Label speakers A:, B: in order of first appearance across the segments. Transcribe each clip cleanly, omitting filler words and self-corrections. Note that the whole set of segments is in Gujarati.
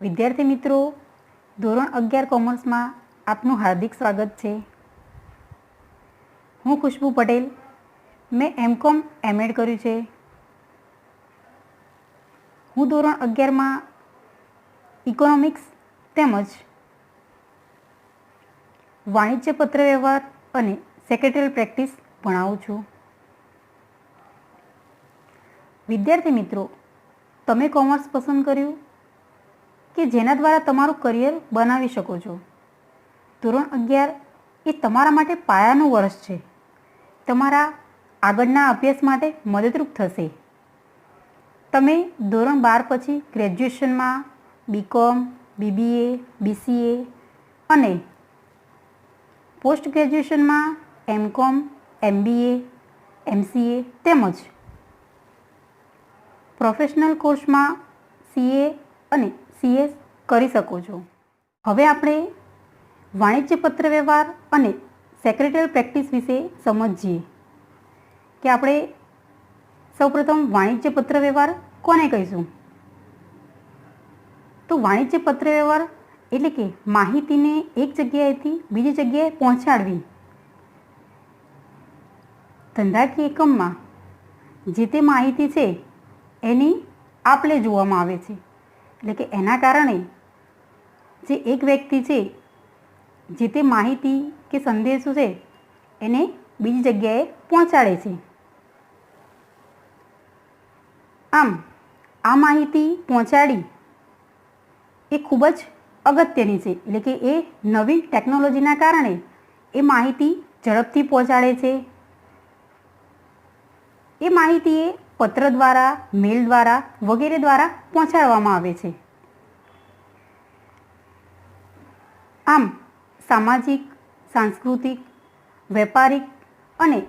A: વિદ્યાર્થી મિત્રો, ધોરણ 11 કોમર્સમાં આપનું હાર્દિક સ્વાગત છે. હું ખુશ્બુ પટેલ. મેં એમ.કોમ એમ.એડ કર્યું છે. હું ધોરણ 11માં ઇકોનોમિક્સ તેમજ વાણિજ્ય પત્રવ્યવહાર અને સેક્રેટરીયલ પ્રેક્ટિસ ભણાવું છું. વિદ્યાર્થી મિત્રો, તમે કોમર્સ પસંદ કર્યું કે જેના દ્વારા તમારું કરિયર બનાવી શકો છો. ધોરણ 11 એ તમારા માટે પાયાનું વર્ષ છે. તમારા આગળના અભ્યાસ માટે મદદરૂપ થશે. તમે ધોરણ 12 પછી ગ્રેજ્યુએશનમાં બીકોમ, બીબીએ, બીસીએ અને પોસ્ટ ગ્રેજ્યુએશનમાં એમ.કોમ, એમબીએ, એમસીએ તેમજ પ્રોફેશનલ કોર્સમાં સીએ અને સીએસ કરી શકો છો. હવે આપણે વાણિજ્ય પત્રવ્યવહાર અને સેક્રેટરીયલ પ્રેક્ટિસ વિશે સમજીએ કે આપણે સૌપ્રથમ વાણિજ્ય પત્રવ્યવહાર કોને કહીશું. તો વાણિજ્ય પત્રવ્યવહાર એટલે કે માહિતીને એક જગ્યાએથી બીજી જગ્યાએ પહોંચાડવી. ધંધાકીય એકમમાં જે તે માહિતી છે એની આપ-લે જોવામાં આવે છે. એટલે કે એના કારણે જે એક વ્યક્તિ છે જે તે માહિતી કે સંદેશો છે એને બીજી જગ્યાએ પહોંચાડે છે. આમ આ માહિતી પહોંચાડી એ ખૂબ જ અગત્યની છે. એટલે કે એ નવી ટેકનોલોજીના કારણે એ માહિતી ઝડપથી પહોંચાડે છે. એ માહિતી એ પત્ર દ્વારા, મેલ દ્વારા વગેરે દ્વારા પહોંચાડવામાં આવે છે. આમ સામાજિક, સાંસ્કૃતિક, વેપારિક અને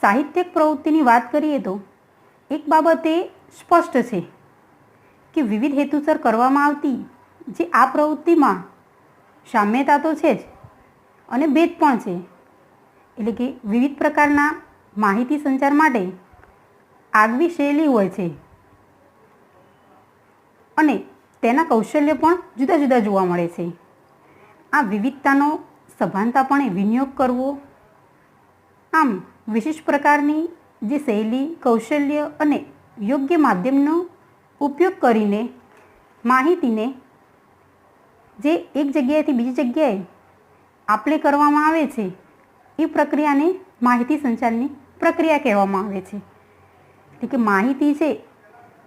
A: સાહિત્યિક પ્રવૃત્તિની વાત કરીએ તો એક બાબત એ સ્પષ્ટ છે કે વિવિધ હેતુસર કરવામાં આવતી જે આ પ્રવૃત્તિમાં સામ્યતા તો છે જ અને ભેદ પણ છે. એટલે કે વિવિધ પ્રકારના માહિતી સંચાર માટે આગવી શૈલી હોય છે અને તેના કૌશલ્ય પણ જુદા જુદા જોવા મળે છે. આ વિવિધતાનો સભાનતાપણે વિનિયોગ કરવો. આમ વિશિષ્ટ પ્રકારની જે શૈલી, કૌશલ્ય અને યોગ્ય માધ્યમનો ઉપયોગ કરીને માહિતીને જે એક જગ્યાએથી બીજી જગ્યાએ આપ-લે કરવામાં આવે છે એ પ્રક્રિયાને માહિતી સંચારની પ્રક્રિયા કહેવામાં આવે છે. એટલે કે માહિતી છે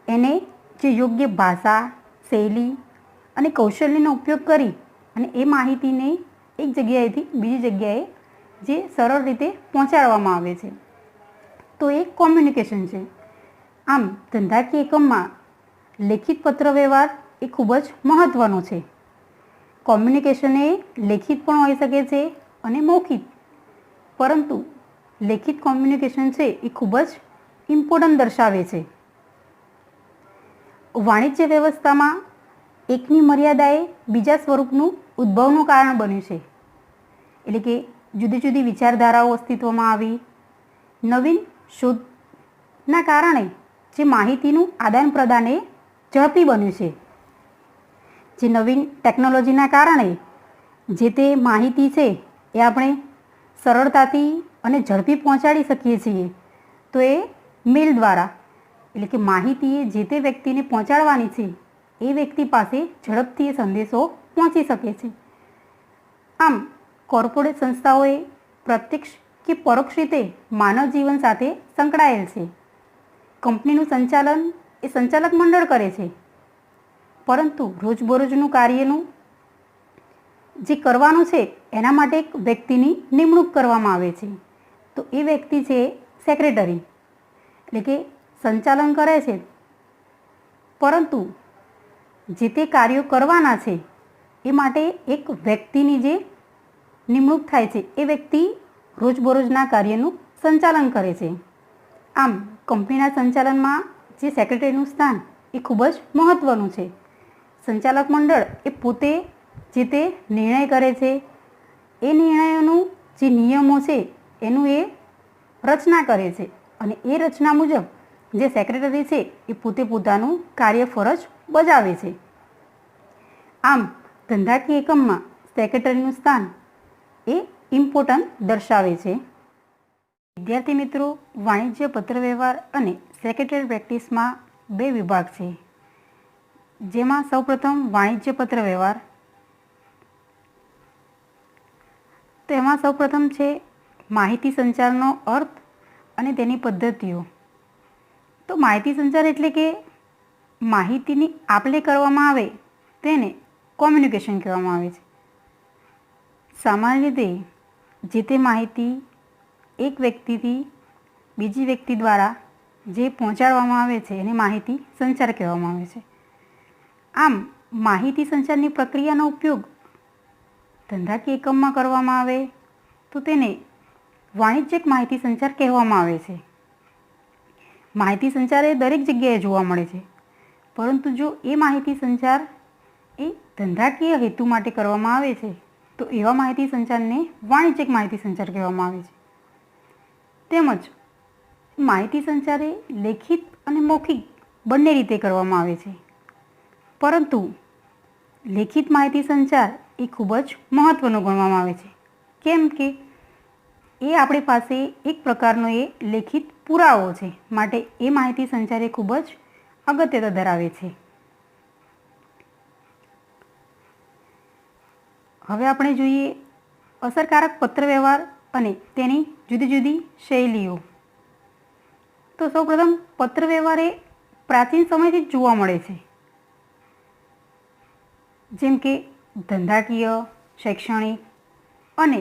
A: એને જે યોગ્ય ભાષા, શૈલી અને કૌશલ્યનો ઉપયોગ કરી અને એ માહિતીને એક જગ્યાએથી બીજી જગ્યાએ જે સરળ રીતે પહોંચાડવામાં આવે છે તો એ કોમ્યુનિકેશન છે. આમ ધંધાકીય એકમમાં લેખિત પત્રવ્યવહાર એ ખૂબ જ મહત્ત્વનો છે. કોમ્યુનિકેશન એ લેખિત પણ હોઈ શકે છે અને મૌખિક, પરંતુ લેખિત કોમ્યુનિકેશન છે એ ખૂબ જ ઇમ્પોર્ટન્ટ દર્શાવે છે. વાણિજ્ય વ્યવસ્થામાં એકની મર્યાદાએ બીજા સ્વરૂપનું ઉદ્ભવનું કારણ બન્યું છે. એટલે કે જુદી જુદી વિચારધારાઓ અસ્તિત્વમાં આવી. નવીન શોધના કારણે જે માહિતીનું આદાન પ્રદાન એ ઝડપી બન્યું છે. જે નવીન ટેકનોલોજીના કારણે જે તે માહિતી છે એ આપણે સરળતાથી અને ઝડપી પહોંચાડી શકીએ છીએ. તો એ મેલ દ્વારા, એટલે કે માહિતી જે તે વ્યક્તિને પહોંચાડવાની છે એ વ્યક્તિ પાસે ઝડપથી એ સંદેશો પહોંચી શકે છે. આમ કોર્પોરેટ સંસ્થાઓએ પ્રત્યક્ષ કે પરોક્ષ રીતે માનવ જીવન સાથે સંકળાયેલ છે. કંપનીનું સંચાલન એ સંચાલક મંડળ કરે છે, પરંતુ રોજબરોજનું કાર્યનું જે કરવાનું છે એના માટે એક વ્યક્તિની નિમણૂક કરવામાં આવે છે. તો એ વ્યક્તિ છે સેક્રેટરી. એટલે કે સંચાલન કરે છે, પરંતુ જે તે કાર્યો કરવાના છે એ માટે એક વ્યક્તિની જે નિમણૂક થાય છે એ વ્યક્તિ રોજબરોજના કાર્યનું સંચાલન કરે છે. આમ કંપનીના સંચાલનમાં જે સેક્રેટરીનું સ્થાન એ ખૂબ જ મહત્ત્વનું છે. સંચાલક મંડળ એ પોતે જે તે નિર્ણય કરે છે. એ નિર્ણયોનું જે નિયમો છે એનું એ રચના કરે છે અને એ રચના મુજબ જે સેક્રેટરી છે એ પોતે પોતાનું કાર્ય ફરજ બજાવે છે. આમ ધંધાકીય એકમમાં સેક્રેટરીનું સ્થાન એ ઇમ્પોર્ટન્ટ દર્શાવે છે. વિદ્યાર્થી મિત્રો, વાણિજ્ય પત્રવ્યવહાર અને સેક્રેટરી પ્રેક્ટિસમાં 2 વિભાગ છે, જેમાં સૌપ્રથમ વાણિજ્ય પત્રવ્યવહાર. તેમાં સૌપ્રથમ છે માહિતી સંચારનો અર્થ અને તેની પદ્ધતિઓ. તો માહિતી સંચાર એટલે કે માહિતીની આપ-લે કરવામાં આવે તેને કોમ્યુનિકેશન કહેવામાં આવે છે. સામાન્ય રીતે જે તે માહિતી એક વ્યક્તિથી બીજી વ્યક્તિ દ્વારા જે પહોંચાડવામાં આવે છે એને માહિતી સંચાર કહેવામાં આવે છે. આમ માહિતી સંચારની પ્રક્રિયાનો ઉપયોગ ધંધાકીય એકમમાં કરવામાં આવે તો તેને વાણિજ્યિક માહિતી સંચાર કહેવામાં આવે છે. માહિતી સંચાર એ દરેક જગ્યાએ જોવા મળે છે, પરંતુ જો એ માહિતી સંચાર એ ધંધાકીય હેતુ માટે કરવામાં આવે છે તો એવા માહિતી સંચારને વાણિજ્યિક માહિતી સંચાર કહેવામાં આવે છે. તેમજ માહિતી સંચાર એ લેખિત અને મૌખિક બંને રીતે કરવામાં આવે છે, પરંતુ લેખિત માહિતી સંચાર એ ખૂબ જ મહત્ત્વનો ગણવામાં આવે છે. કેમ કે એ આપણી પાસે એક પ્રકારનો એ લેખિત પુરાવો છે, માટે એ માહિતી સંચાર એ ખૂબ જ અગત્યતા ધરાવે છે. હવે આપણે જોઈએ અસરકારક પત્રવ્યવહાર અને તેની જુદી જુદી શૈલીઓ. તો સૌપ્રથમ પત્રવ્યવહાર એ પ્રાચીન સમયથી જ જોવા મળે છે, જેમ કે ધંધાકીય, શૈક્ષણિક અને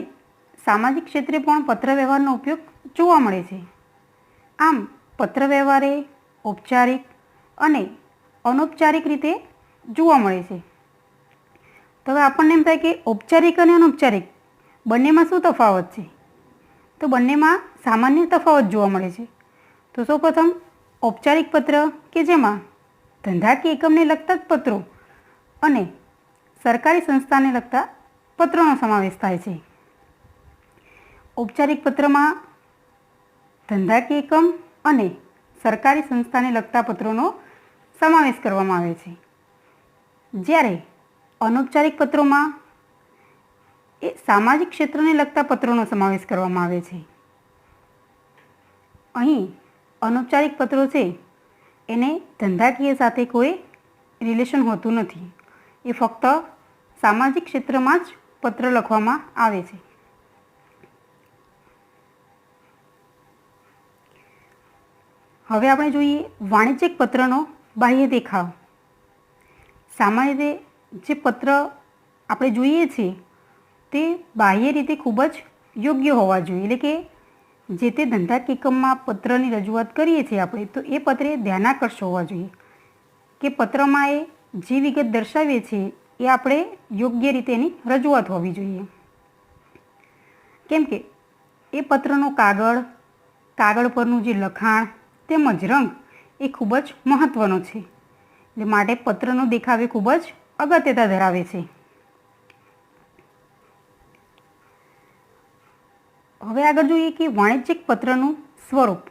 A: સામાજિક ક્ષેત્રે પણ પત્રવ્યવહારનો ઉપયોગ જોવા મળે છે. આમ પત્રવ્યવહાર એ ઔપચારિક અને અનૌપચારિક રીતે જોવા મળે છે. તો હવે આપણને એમ થાય કે ઔપચારિક અને અનૌપચારિક બંનેમાં શું તફાવત છે? તો બંનેમાં સામાન્ય તફાવત જોવા મળે છે. તો સૌપ્રથમ ઔપચારિક પત્ર કે જેમાં ધંધાકીય એકમને લગતા જ પત્રો અને સરકારી સંસ્થાને લગતા પત્રોનો સમાવેશ થાય છે. ઔપચારિક પત્રમાં ધંધાકીય એકમ અને સરકારી સંસ્થાને લગતા પત્રોનો સમાવેશ કરવામાં આવે છે, જ્યારે અનૌપચારિક પત્રોમાં એ સામાજિક ક્ષેત્રને લગતા પત્રોનો સમાવેશ કરવામાં આવે છે. અહીં અનૌપચારિક પત્રો છે એને ધંધાકીય સાથે કોઈ રિલેશન હોતું નથી. એ ફક્ત સામાજિક ક્ષેત્રમાં જ પત્ર લખવામાં આવે છે. હવે આપણે જોઈએ વાણિજ્યિક પત્રનો બાહ્ય દેખાવ. સામાન્ય રીતે જે પત્ર આપણે જોઈએ છીએ તે બાહ્ય રીતે ખૂબ જ યોગ્ય હોવા જોઈએ. એટલે કે જે તે ધંધાકીય એકમમાં પત્રની રજૂઆત કરીએ છીએ આપણે, તો એ પત્ર ધ્યાનાકર્ષક હોવા જોઈએ કે પત્રમાં એ જે વિગત દર્શાવીએ છીએ એ આપણે યોગ્ય રીતે એની રજૂઆત હોવી જોઈએ. કેમ કે એ પત્રનો કાગળ પરનું જે લખાણ તેમજ રંગ એ ખૂબ જ મહત્ત્વનો છે. એટલે માટે પત્રનો દેખાવ એ ખૂબ જ અગત્યતા ધરાવે છે. હવે આગળ જોઈએ કે વાણિજ્યિક પત્રનું સ્વરૂપ.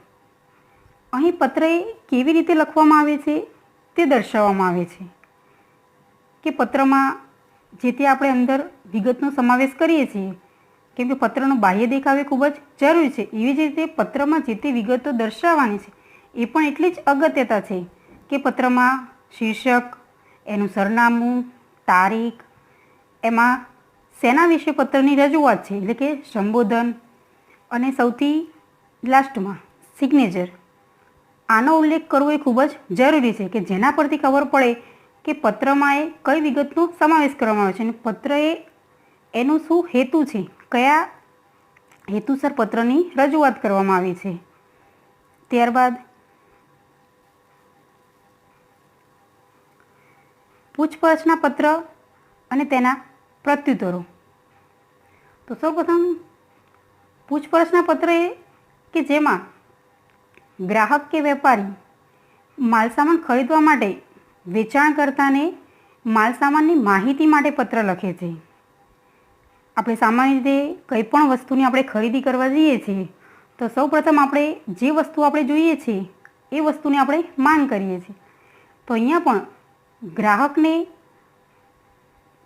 A: અહીં પત્ર એ કેવી રીતે લખવામાં આવે છે તે દર્શાવવામાં આવે છે કે પત્રમાં જે તે આપણે અંદર વિગતનો સમાવેશ કરીએ છીએ, કેમ કે પત્રનો બાહ્ય દેખાવ એ ખૂબ જ જરૂરી છે, એવી જ રીતે પત્રમાં જે તે વિગતો દર્શાવવાની છે એ પણ એટલી જ અગત્યતા છે કે પત્રમાં શીર્ષક, એનું સરનામું, તારીખ, એમાં શેના વિશે પત્રની રજૂઆત છે એટલે કે સંબોધન, અને સૌથી લાસ્ટમાં સિગ્નેચર. આનો ઉલ્લેખ કરવો એ ખૂબ જ જરૂરી છે કે જેના પરથી ખબર પડે કે પત્રમાં એ કઈ વિગતનો સમાવેશ કરવામાં આવે છે અને પત્ર એ એનું શું હેતુ છે, કયા હેતુસર પત્રની રજૂઆત કરવામાં આવી છે. ત્યારબાદ પૂછપરછના પત્ર અને તેના પ્રત્યુત્તરો. તો સૌપ્રથમ પૂછપરછના પત્ર એ કે જેમાં ગ્રાહક કે વેપારી માલસામાન ખરીદવા માટે વેચાણકર્તાને માલસામાનની માહિતી માટે પત્ર લખે છે. આપણે સામાન્ય રીતે કંઈ પણ વસ્તુની આપણે ખરીદી કરવા જઈએ છીએ તો સૌપ્રથમ આપણે જે વસ્તુ આપણે જોઈએ છીએ એ વસ્તુની આપણે માંગ કરીએ છીએ. તો અહીંયા પણ ગ્રાહકને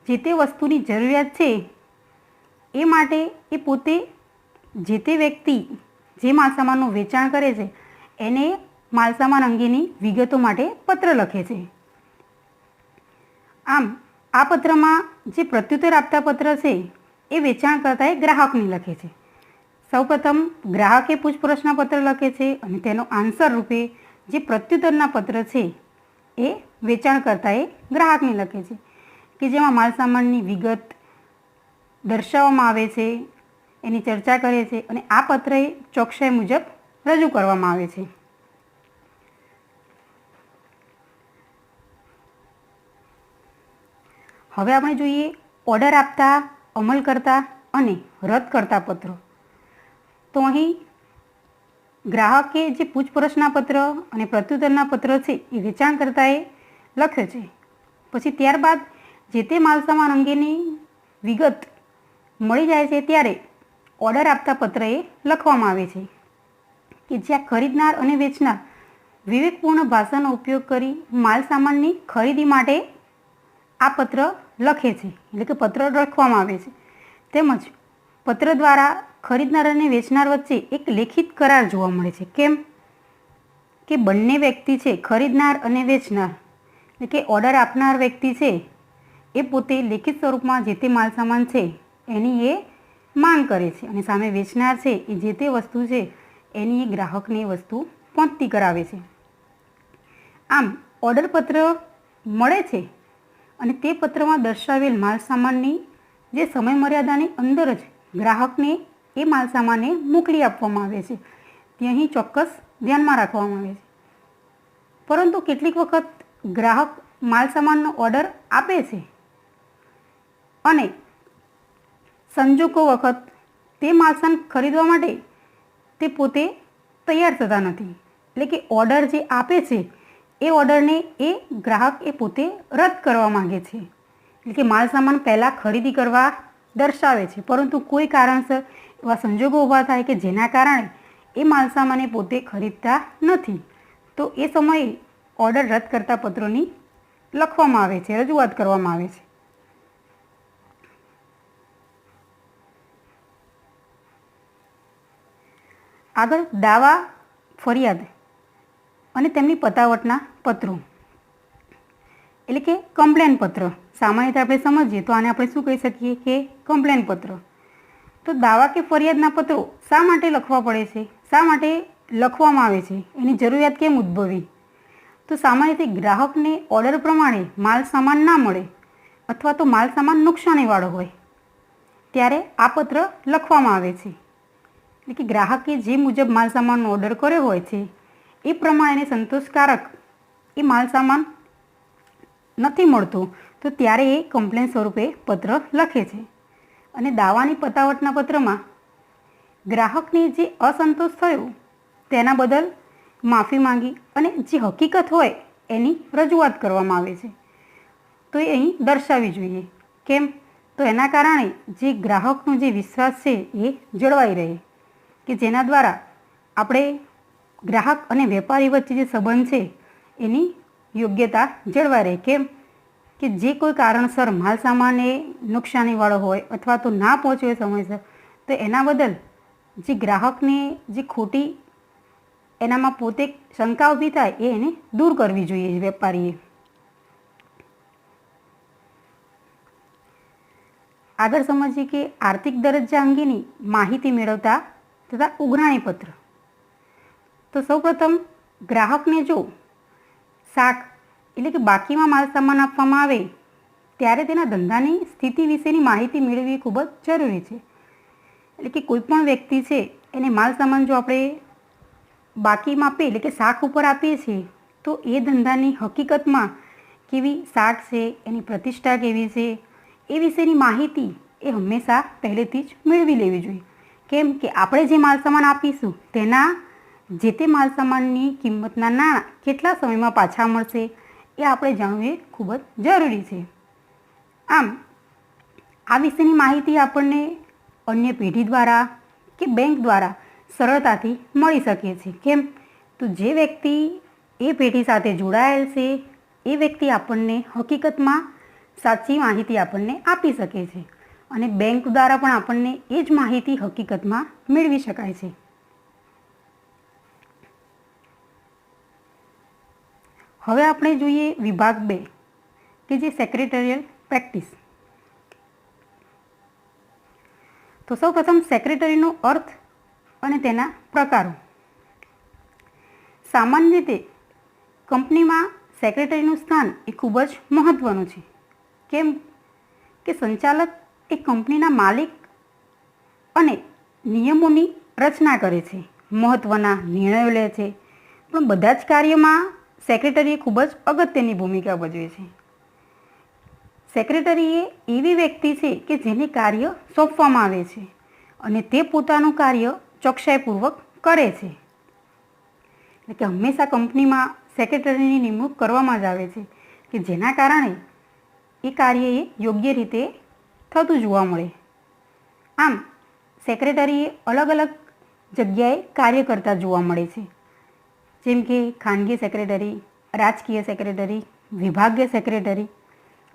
A: જે તે વસ્તુની જરૂરિયાત છે એ માટે એ પોતે જે તે વ્યક્તિ જે માલસામાનનું વેચાણ કરે છે એને માલસામાન અંગેની વિગતો માટે પત્ર લખે છે. આમ આ પત્રમાં જે પ્રત્યુત્તર આપતા પત્ર છે એ વેચાણકર્તાએ ગ્રાહકને લખે છે. સૌપ્રથમ ગ્રાહકે પૂછપરછના પત્ર લખે છે અને તેનો આન્સર રૂપે જે પ્રત્યુત્તરના પત્ર છે એ વેચાણકર્તાએ ગ્રાહકને લખે છે કે જેમાં માલસામાનની વિગત દર્શાવવામાં આવે છે, એની ચર્ચા કરે છે અને આ પત્ર એ ચોકસાઈ મુજબ રજૂ કરવામાં આવે છે. હવે આપણે જોઈએ ઓર્ડર આપતા, અમલ કરતા અને રદ કરતા પત્રો. તો અહીં ગ્રાહકે જે પૂછપરછના પત્ર અને પ્રત્યુત્તરના પત્ર છે એ વેચાણકર્તાએ લખ્યો છે. પછી ત્યારબાદ જે તે માલસામાન અંગેની વિગત મળી જાય છે ત્યારે ઓર્ડર આપતા પત્ર એ લખવામાં આવે છે કે જ્યાં ખરીદનાર અને વેચનાર વિવેકપૂર્ણ ભાષાનો ઉપયોગ કરી માલસામાનની ખરીદી માટે આ પત્ર લખે છે, એટલે કે પત્ર લખવામાં આવે છે. તેમજ પત્ર દ્વારા ખરીદનાર અને વેચનાર વચ્ચે એક લેખિત કરાર જોવા મળે છે. કેમ કે બંને વ્યક્તિ છે, ખરીદનાર અને વેચનાર, એટલે કે ઓર્ડર આપનાર વ્યક્તિ છે એ પોતે લેખિત સ્વરૂપમાં જે તે માલસામાન છે એની એ માંગ કરે છે અને સામે વેચનાર છે એ જે તે વસ્તુ છે એની એ ગ્રાહકને એ વસ્તુ પહોંચતી કરાવે છે. આમ ઓર્ડર પત્ર મળે છે અને તે પત્રમાં દર્શાવેલ માલસામાનની જે સમયમર્યાદાની અંદર જ ગ્રાહકને એ માલસામાનને મોકલી આપવામાં આવે છે તે અહીં ચોક્કસ ધ્યાનમાં રાખવામાં આવે છે. પરંતુ કેટલીક વખત ગ્રાહક માલસામાનનો ઓર્ડર આપે છે અને સંજોગો વખત તે માલસામાન ખરીદવા માટે તે પોતે તૈયાર થતા નથી, એટલે કે ઓર્ડર જે આપે છે એ ઓર્ડરને એ ગ્રાહક એ પોતે રદ કરવા માગે છે, એટલે કે માલસામાન પહેલાં ખરીદી કરવા દર્શાવે છે પરંતુ કોઈ કારણસર એવા સંજોગો ઊભા થાય કે જેના કારણે એ માલસામાને પોતે ખરીદતા નથી, તો એ સમયે ઓર્ડર રદ કરતા પત્રોની લખવામાં આવે છે, રજૂઆત કરવામાં આવે છે. આગળ દાવા, ફરિયાદ અને તેમની પતાવટના પત્રો, એટલે કે કમ્પ્લેન પત્ર. સામાન્ય રીતે આપણે સમજીએ તો આને આપણે શું કહી શકીએ કે કમ્પ્લેન પત્ર. તો દાવા કે ફરિયાદના પત્રો શા માટે લખવા પડે છે, શા માટે લખવામાં આવે છે, એની જરૂરિયાત કેમ ઉદ્ભવી? તો સામાન્ય રીતે ગ્રાહકને ઓર્ડર પ્રમાણે માલ સામાન ના મળે અથવા તો માલ સામાન નુકસાનીવાળો હોય ત્યારે આ પત્ર લખવામાં આવે છે. એટલે કે ગ્રાહકે જે મુજબ માલ સામાનનો ઓર્ડર કર્યો હોય છે એ પ્રમાણે સંતોષકારક એ માલ સામાન નથી મળતો તો ત્યારે એ કમ્પ્લેન સ્વરૂપે પત્ર લખે છે. અને દાવાની પતાવટના પત્રમાં ગ્રાહકને જે અસંતોષ થયો તેના બદલ માફી માંગી અને જે હકીકત હોય એની રજૂઆત કરવામાં આવે છે. તો એ અહીં દર્શાવવી જોઈએ. કેમ? તો એના કારણે જે ગ્રાહકનો જે વિશ્વાસ છે એ જળવાઈ રહે, કે જેના દ્વારા આપણે ગ્રાહક અને વેપારી વચ્ચે જે સંબંધ છે એની યોગ્યતા જળવાઈ રહે. કેમ કે જે કોઈ કારણસર માલ સામાન એ નુકસાનીવાળો હોય અથવા તો ના પહોંચ્યો સમયસર તો એના બદલ જે ગ્રાહકને જે ખોટી એનામાં પોતે શંકા ઊભી થાય એ એને દૂર કરવી જોઈએ વેપારીએ. આગળ સમજીએ કે આર્થિક દરજ્જા અંગેની માહિતી મેળવતા તથા ઉઘરાણી પત્ર. તો સૌપ્રથમ ગ્રાહકને જો શાક એટલે કે બાકીમાં માલ સામાન આપવામાં આવે ત્યારે તેના ધંધાની સ્થિતિ વિશેની માહિતી મેળવવી ખૂબ જ જરૂરી છે. એટલે કે કોઈ પણ વ્યક્તિ છે એને માલ સામાન જો આપણે બાકીમાં આપીએ એટલે કે શાક ઉપર આપીએ છીએ તો એ ધંધાની હકીકતમાં કેવી શાક છે, એની પ્રતિષ્ઠા કેવી છે એ વિશેની માહિતી એ હંમેશા પહેલેથી જ મેળવી લેવી જોઈએ. કેમ કે આપણે જે માલ સામાન આપીશું તેના જે તે માલ સામાનની કિંમતના નાણાં કેટલા સમયમાં પાછા મળશે એ આપણે જાણવું એ ખૂબ જ જરૂરી છે. આમ આ વિશેની માહિતી આપણને અન્ય પેઢી દ્વારા કે બેંક દ્વારા સરળતાથી મળી શકે છે. કેમ? તો જે વ્યક્તિ એ પેઢી સાથે જોડાયેલ છે એ વ્યક્તિ આપણને હકીકતમાં સાચી માહિતી આપણને આપી શકે છે અને બેંક દ્વારા પણ આપણને એ જ માહિતી હકીકતમાં મેળવી શકાય છે. હવે આપણે જોઈએ વિભાગ 2 કે જે સેક્રેટરીયલ પ્રેક્ટિસ. તો સૌપ્રથમ સેક્રેટરીનો અર્થ અને તેના પ્રકારો. સામાન્ય રીતે કંપનીમાં સેક્રેટરીનું સ્થાન એ ખૂબ જ મહત્ત્વનું છે. કેમ કે સંચાલક એ કંપનીના માલિક અને નિયમોની રચના કરે છે, મહત્ત્વના નિર્ણયો લે છે, પણ બધા જ કાર્યમાં સેક્રેટરી ખૂબ જ અગત્યની ભૂમિકા ભજવે છે. સેક્રેટરી એ એવી વ્યક્તિ છે કે જેને કાર્ય સોંપવામાં આવે છે અને તે પોતાનું કાર્ય ચોકસાઈપૂર્વક કરે છે. એટલે કે હંમેશા કંપનીમાં સેક્રેટરીની નિમણૂક કરવામાં જ આવે છે કે જેના કારણે એ કાર્ય એ યોગ્ય રીતે થતું જોવા મળે. આમ સેક્રેટરી એ અલગ અલગ જગ્યાએ કાર્ય કરતા જોવા મળે છે, જેમ કે ખાનગી સેક્રેટરી, રાજકીય સેક્રેટરી, વિભાગીય સેક્રેટરી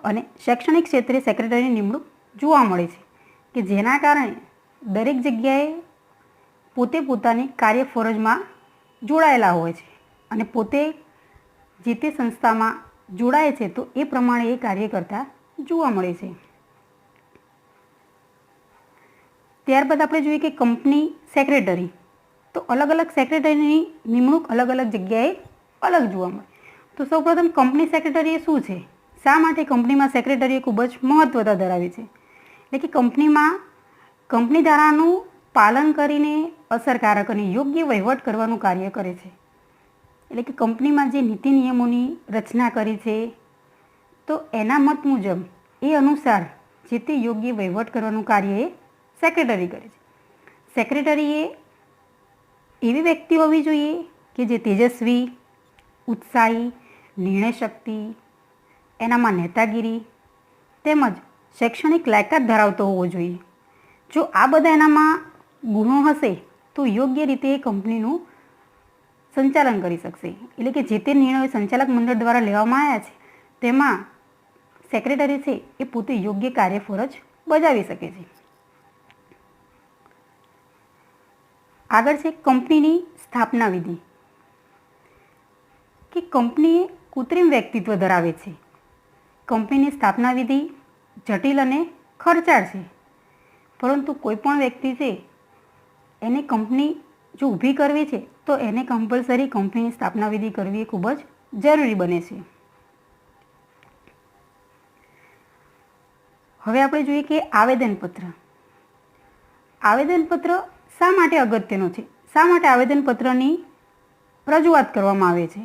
A: અને શૈક્ષણિક ક્ષેત્રે સેક્રેટરીની નિમણૂક જોવા મળે છે કે જેના કારણે દરેક જગ્યાએ પોતે પોતાની કાર્ય ફરજમાં જોડાયેલા હોય છે અને પોતે જે તે સંસ્થામાં જોડાય છે તો એ પ્રમાણે એ કાર્ય કરતા જોવા મળે છે. ત્યારબાદ આપણે જોઈએ કે કંપની સેક્રેટરી. તો અલગ અલગ સેક્રેટરીની નિમણૂક અલગ અલગ જગ્યાએ અલગ જોવા મળે. તો સૌપ્રથમ કંપની સેક્રેટરી એ શું છે? શા માટે કંપનીમાં સેક્રેટરી ખૂબ જ મહત્ત્વતા ધરાવે છે? એટલે કે કંપનીમાં કંપની ધારાનું પાલન કરીને અસરકારક અને યોગ્ય વહીવટ કરવાનું કાર્ય કરે છે. એટલે કે કંપનીમાં જે નીતિ નિયમોની રચના કરી છે તો એના મત મુજબ એ અનુસાર જે તે યોગ્ય વહીવટ કરવાનું કાર્ય એ સેક્રેટરી કરે છે. સેક્રેટરી એ એવી વ્યક્તિ હોવી જોઈએ કે જે તેજસ્વી, ઉત્સાહી, નિર્ણય શક્તિ, એનામાં નેતાગીરી તેમજ શૈક્ષણિક લાયકાત ધરાવતો હોવો જોઈએ. જો આ બધા એનામાં ગુણો હશે તો યોગ્ય રીતે એ કંપનીનું સંચાલન કરી શકશે. એટલે કે જે તે નિર્ણયો સંચાલક મંડળ દ્વારા લેવામાં આવ્યા છે તેમાં સેક્રેટરી છે એ પોતે યોગ્ય કાર્ય ફરજ બજાવી શકે છે. આગળ છે કંપનીની સ્થાપના વિધિ. કે કંપની કૃત્રિમ વ્યક્તિત્વ ધરાવે છે. કંપનીની સ્થાપના વિધિ જટિલ અને ખર્ચાળ છે, પરંતુ કોઈ પણ વ્યક્તિ છે એને કંપની જો ઊભી કરવી છે તો એને કમ્પલસરી કંપનીની સ્થાપના વિધિ કરવી એ ખૂબ જ જરૂરી બને છે. હવે આપણે જોઈએ કે આવેદનપત્ર. આવેદનપત્ર શા માટે અગત્યનું છે? શા માટે આવેદનપત્રની રજૂઆત કરવામાં આવે છે?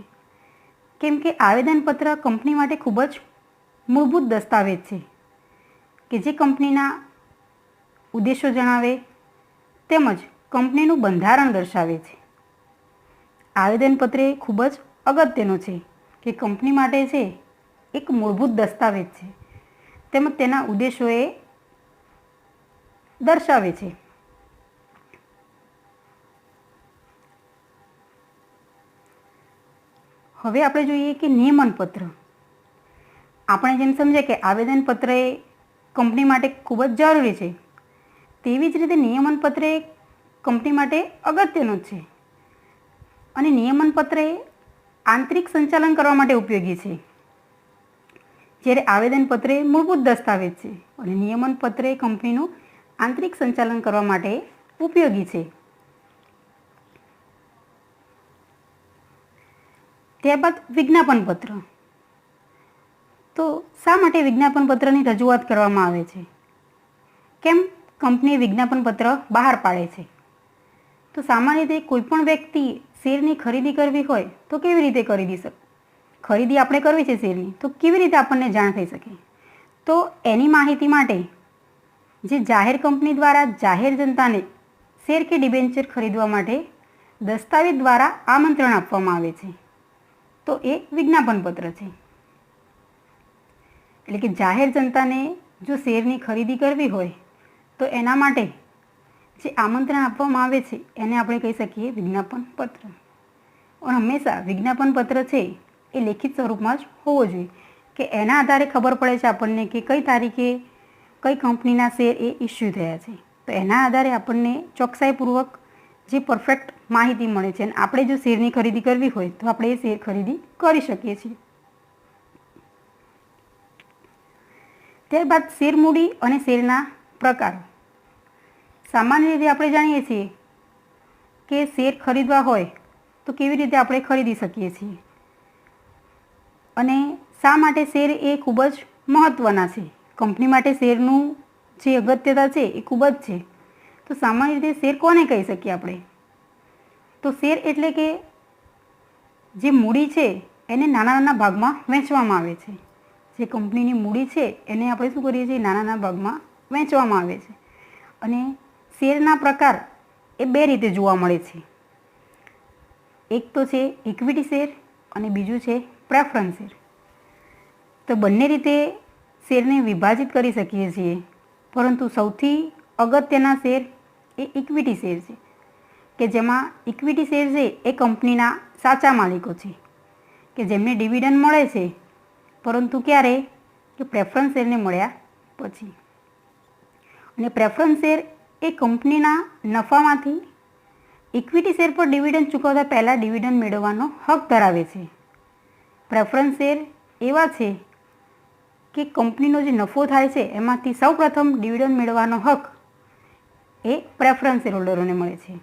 A: કેમ કે આવેદનપત્ર કંપની માટે ખૂબ જ મૂળભૂત દસ્તાવેજ છે કે જે કંપનીના ઉદ્દેશો જણાવે તેમજ કંપનીનું બંધારણ દર્શાવે છે. આવેદનપત્ર એ ખૂબ જ અગત્યનું છે કે કંપની માટે છે એક મૂળભૂત દસ્તાવેજ છે તેમજ તેના ઉદ્દેશો એ દર્શાવે છે. હવે આપણે જોઈએ કે નિયમનપત્ર. આપણે જેમ સમજીએ કે આવેદનપત્ર એ કંપની માટે ખૂબ જ જરૂરી છે, તેવી જ રીતે નિયમનપત્ર એ કંપની માટે અગત્યનું જ છે. અને નિયમનપત્ર એ આંતરિક સંચાલન કરવા માટે ઉપયોગી છે, જ્યારે આવેદનપત્ર એ મૂળભૂત દસ્તાવેજ છે અને નિયમનપત્ર એ કંપનીનું આંતરિક સંચાલન કરવા માટે ઉપયોગી છે. ત્યારબાદ વિજ્ઞાપનપત્ર. તો શા માટે વિજ્ઞાપનપત્રની રજૂઆત કરવામાં આવે છે? કેમ કંપની વિજ્ઞાપનપત્ર બહાર પાડે છે? તો સામાન્ય રીતે કોઈ પણ વ્યક્તિ શેરની ખરીદી કરવી હોય તો કેવી રીતે ખરીદી શકે? ખરીદી આપણે કરવી છે શેરની તો કેવી રીતે આપણને જાણ થઈ શકે? તો એની માહિતી માટે જે જાહેર કંપની દ્વારા જાહેર જનતાને શેર કે ડિબેન્ચર ખરીદવા માટે દસ્તાવેજ દ્વારા આમંત્રણ આપવામાં આવે છે તો એ વિજ્ઞાપનપત્ર છે. એટલે કે જાહેર જનતાને જો શેરની ખરીદી કરવી હોય તો એના માટે જે આમંત્રણ આપવામાં આવે છે એને આપણે કહી શકીએ વિજ્ઞાપનપત્ર. અને હંમેશા વિજ્ઞાપનપત્ર છે એ લેખિત સ્વરૂપમાં જ હોવો જોઈએ, કે એના આધારે ખબર પડે છે આપણને કે કઈ તારીખે કઈ કંપનીના શેર એ ઇસ્યુ થયા છે. તો એના આધારે આપણને ચોકસાઈપૂર્વક જે પરફેક્ટ માહિતી મળે છે અને આપણે જો શેરની ખરીદી કરવી હોય તો આપણે એ શેર ખરીદી કરી શકીએ છીએ. ત્યારબાદ શેર મૂડી અને શેરના પ્રકારો. સામાન્ય રીતે આપણે જાણીએ છીએ કે શેર ખરીદવા હોય તો કેવી રીતે આપણે ખરીદી શકીએ છીએ અને શા માટે શેર એ ખૂબ જ મહત્ત્વના છે. કંપની માટે શેરનું જે અગત્યતા છે એ ખૂબ જ છે. તો સામાન્ય રીતે શેર કોને કહી શકીએ આપણે? તો શેર એટલે કે જે મૂડી છે એને નાના નાના ભાગમાં વહેંચવામાં આવે છે. જે કંપનીની મૂડી છે એને આપણે શું કરીએ છીએ? નાના નાના ભાગમાં વહેંચવામાં આવે છે. અને શેરના પ્રકાર એ બે રીતે જોવા મળે છે. એક તો છે ઇક્વિટી શેર અને બીજું છે પ્રેફરન્સ શેર. તો બંને રીતે શેરને વિભાજિત કરી શકીએ છીએ, પરંતુ સૌથી અગત્યના શેર એ ઇક્વિટી શેર છે કે જેમાં ઇક્વિટી શેર છે એ કંપનીના સાચા માલિકો છે કે જેમને ડિવિડન્ડ મળે છે, પરંતુ ક્યારે? કે પ્રેફરન્સ શેરને મળ્યા પછી. અને પ્રેફરન્સ શેર એ કંપનીના નફામાંથી ઇક્વિટી શેર પર ડિવિડન્ડ ચૂકવતા પહેલાં ડિવિડન્ડ મેળવવાનો હક ધરાવે છે. પ્રેફરન્સ શેર એવા છે કે કંપનીનો જે નફો થાય છે એમાંથી સૌપ્રથમ ડિવિડન્ડ મેળવવાનો હક એ પ્રેફરન્સ શેર હોલ્ડરોને મળે છે.